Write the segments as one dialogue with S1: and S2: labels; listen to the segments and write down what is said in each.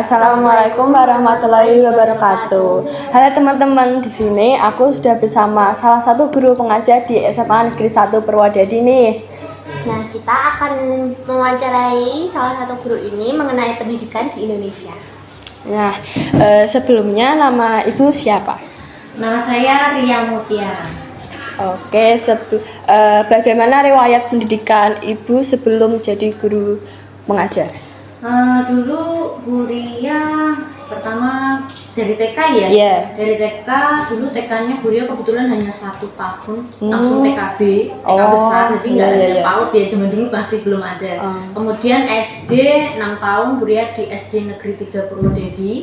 S1: Assalamualaikum warahmatullahi wabarakatuh. Halo teman-teman, di sini aku sudah bersama salah satu guru pengajar di SMA Negeri 1 Purwodadi nih.
S2: Nah, kita akan mewawancarai salah satu guru ini mengenai pendidikan di Indonesia.
S1: Nah, sebelumnya nama ibu siapa?
S3: Nama saya Ria Mutiara.
S1: Oke, bagaimana riwayat pendidikan ibu sebelum jadi guru mengajar?
S3: Dulu Bu Ria pertama dari TK ya.
S1: Yeah.
S3: Dari TK dulu TK-nya Bu Ria kebetulan hanya 1 tahun langsung TKB, TK besar, jadi nggak ada PAUD ya, zaman dulu masih belum ada. Kemudian SD 6 tahun Bu Ria di SD Negeri 3 Purwodadi.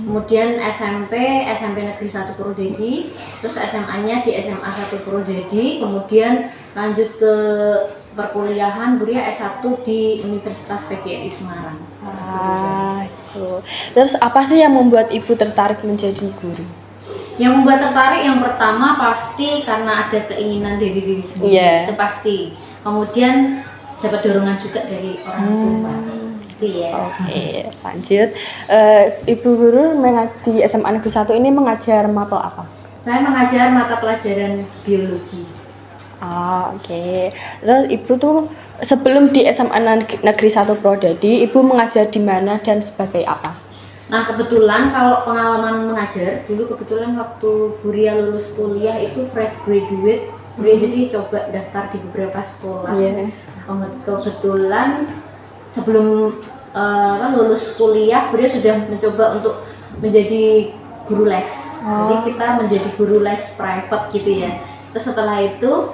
S3: Kemudian SMP Negeri 1 Purwodadi, terus SMA-nya di SMA 1 Purwodadi, kemudian lanjut ke perkuliahan Bu Ria S1 di Universitas PGRI Semarang.
S1: Itu. Terus apa sih yang membuat ibu tertarik menjadi guru?
S3: Yang membuat tertarik yang pertama pasti karena ada keinginan dari diri sendiri, itu pasti. Kemudian dapat dorongan juga dari orang tua.
S1: Oke, lanjut. Ibu guru di SMA Negeri 1 ini mengajar mata apa?
S3: Saya mengajar mata pelajaran biologi.
S1: Oke. Terus ibu tuh sebelum di SMA Negeri 1 Purwodadi, ibu mengajar di mana dan sebagai apa?
S3: Nah, kebetulan kalau pengalaman mengajar, dulu kebetulan waktu Bu Ria lulus kuliah itu fresh graduate, Bu Ria jadi coba daftar di beberapa sekolah. Kebetulan sebelum lulus kuliah, Bu Ria sudah mencoba untuk menjadi guru les. Jadi kita menjadi guru les private gitu ya. Terus setelah itu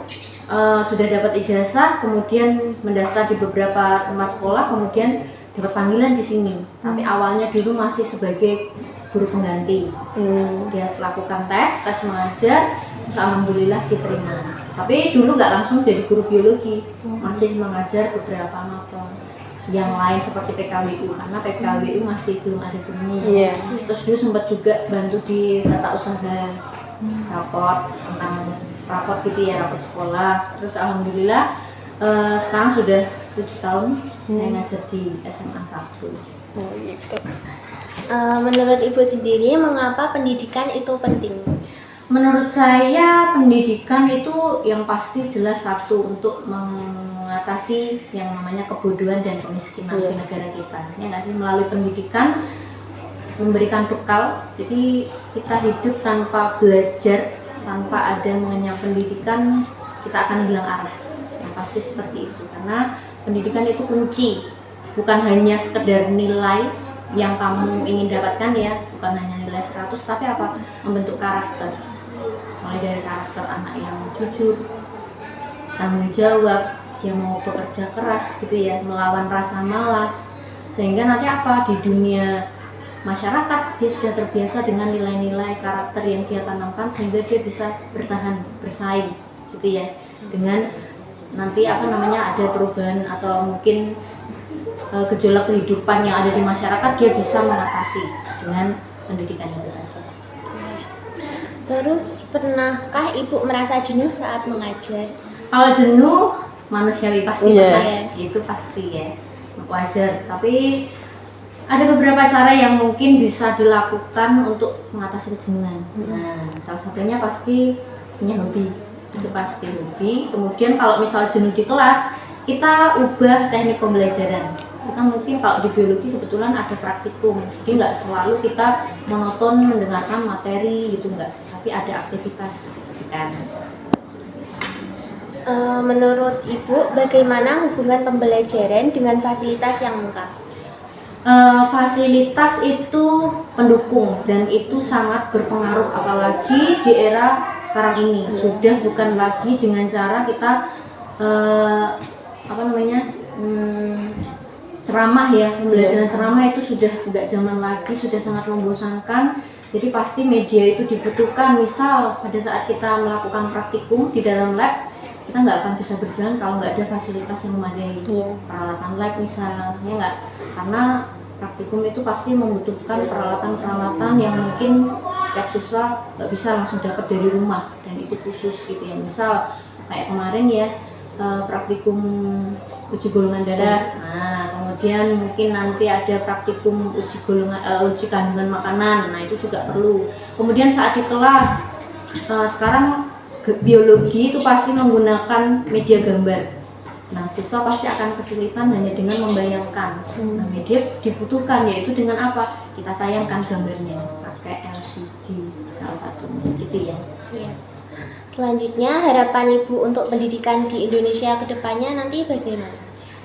S3: sudah dapat ijazah, kemudian mendaftar di beberapa tempat sekolah, kemudian dapat panggilan di sini. Tapi awalnya dulu masih sebagai guru pengganti. Dia lakukan tes mengajar, terus alhamdulillah diterima. Tapi dulu nggak langsung jadi guru biologi, masih mengajar beberapa mata yang lain seperti PKWU, karena PKWU masih belum ada gurunya. Terus dulu sempat juga bantu di tata usaha raport gitu ya, raport sekolah. Terus alhamdulillah sekarang sudah 7 tahun saya ngajar di SMA 1.
S1: Gitu.
S2: Menurut ibu sendiri, mengapa pendidikan itu penting?
S3: Menurut saya pendidikan itu yang pasti jelas satu untuk mengatasi yang namanya kebodohan dan kemiskinan di negara kita. Ya nggak sih, melalui pendidikan memberikan bekal. Jadi kita hidup tanpa belajar, tanpa ada mengenyam pendidikan, kita akan hilang arah. Yang pasti seperti itu, karena pendidikan itu kunci, bukan hanya sekedar nilai yang kamu ingin dapatkan ya, bukan hanya nilai 100, tapi apa? Membentuk karakter. Mulai dari karakter anak yang jujur, tanggung jawab, dia mau bekerja keras gitu ya, melawan rasa malas, sehingga nanti apa, di dunia masyarakat dia sudah terbiasa dengan nilai-nilai karakter yang dia tanamkan, sehingga dia bisa bertahan, bersaing gitu ya, dengan nanti ada perubahan atau mungkin gejolak kehidupan yang ada di masyarakat, dia bisa mengatasi dengan pendidikan yang betul.
S2: Terus pernahkah ibu merasa jenuh saat mengajar?
S3: Kalau jenuh manusiawi pasti itu pasti ya, wajar. Tapi ada beberapa cara yang mungkin bisa dilakukan untuk mengatasi kejenuhan. Nah, salah satunya pasti punya hobi. Itu pasti hobi. Kemudian kalau misal jenuh di kelas, kita ubah teknik pembelajaran. Kita mungkin kalau di biologi kebetulan ada praktikum, jadi nggak selalu kita monoton mendengarkan materi gitu, nggak, tapi ada aktivitas kan.
S2: Menurut ibu, bagaimana hubungan pembelajaran dengan fasilitas yang lengkap?
S3: Fasilitas itu pendukung dan itu sangat berpengaruh, apalagi di era sekarang ini. Sudah bukan lagi dengan cara kita ceramah ya, pembelajaran ceramah itu sudah tidak zaman lagi, sudah sangat membosankan. Jadi pasti media itu dibutuhkan. Misal pada saat kita melakukan praktikum di dalam lab, kita nggak akan bisa berjalan kalau nggak ada fasilitas yang memadai, peralatan lab misalnya nggak, karena praktikum itu pasti membutuhkan peralatan-peralatan yang mungkin setiap siswa nggak bisa langsung dapat dari rumah, dan itu khusus gitu ya. Misal kayak kemarin ya, praktikum uji golongan darah. Nah, kemudian mungkin nanti ada praktikum uji kandungan makanan. Nah, itu juga perlu. Kemudian saat di kelas sekarang biologi itu pasti menggunakan media gambar. Nah, siswa pasti akan kesulitan hanya dengan membayangkan. Nah, media dibutuhkan yaitu dengan apa? Kita tayangkan gambarnya pakai LCD salah satunya, gitu ya.
S2: Iya. Selanjutnya harapan Ibu untuk pendidikan di Indonesia ke depannya nanti bagaimana?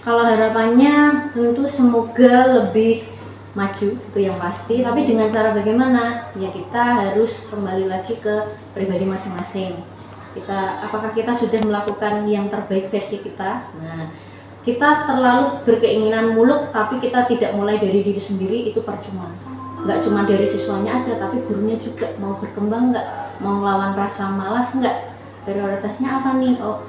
S3: Kalau harapannya tentu semoga lebih maju, itu yang pasti. Tapi dengan cara bagaimana? Ya kita harus kembali lagi ke pribadi masing-masing. Apakah kita sudah melakukan yang terbaik versi kita? Nah, kita terlalu berkeinginan muluk tapi kita tidak mulai dari diri sendiri, itu percuma. Nggak cuma dari siswanya aja, tapi gurunya juga mau berkembang nggak? Mau lawan rasa malas nggak? Prioritasnya apa nih? Oh,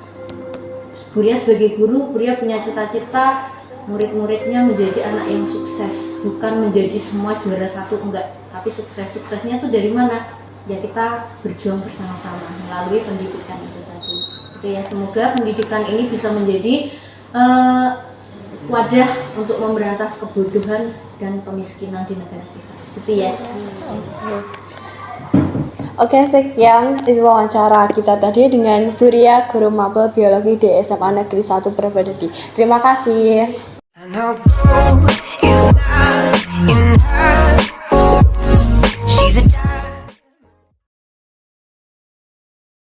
S3: Buria sebagai guru, Buria punya cita-cita murid-muridnya menjadi anak yang sukses, bukan menjadi semua juara satu, enggak. Tapi suksesnya tuh dari mana? Ya kita berjuang bersama-sama melalui pendidikan itu tadi. Oke ya, semoga pendidikan ini bisa menjadi wadah untuk memberantas kebodohan dan kemiskinan di negara kita. Gitu ya.
S1: Oke, sekian wawancara kita tadi dengan Buria, guru maba biologi di SMA Negeri 1 Purwodadi. Terima kasih.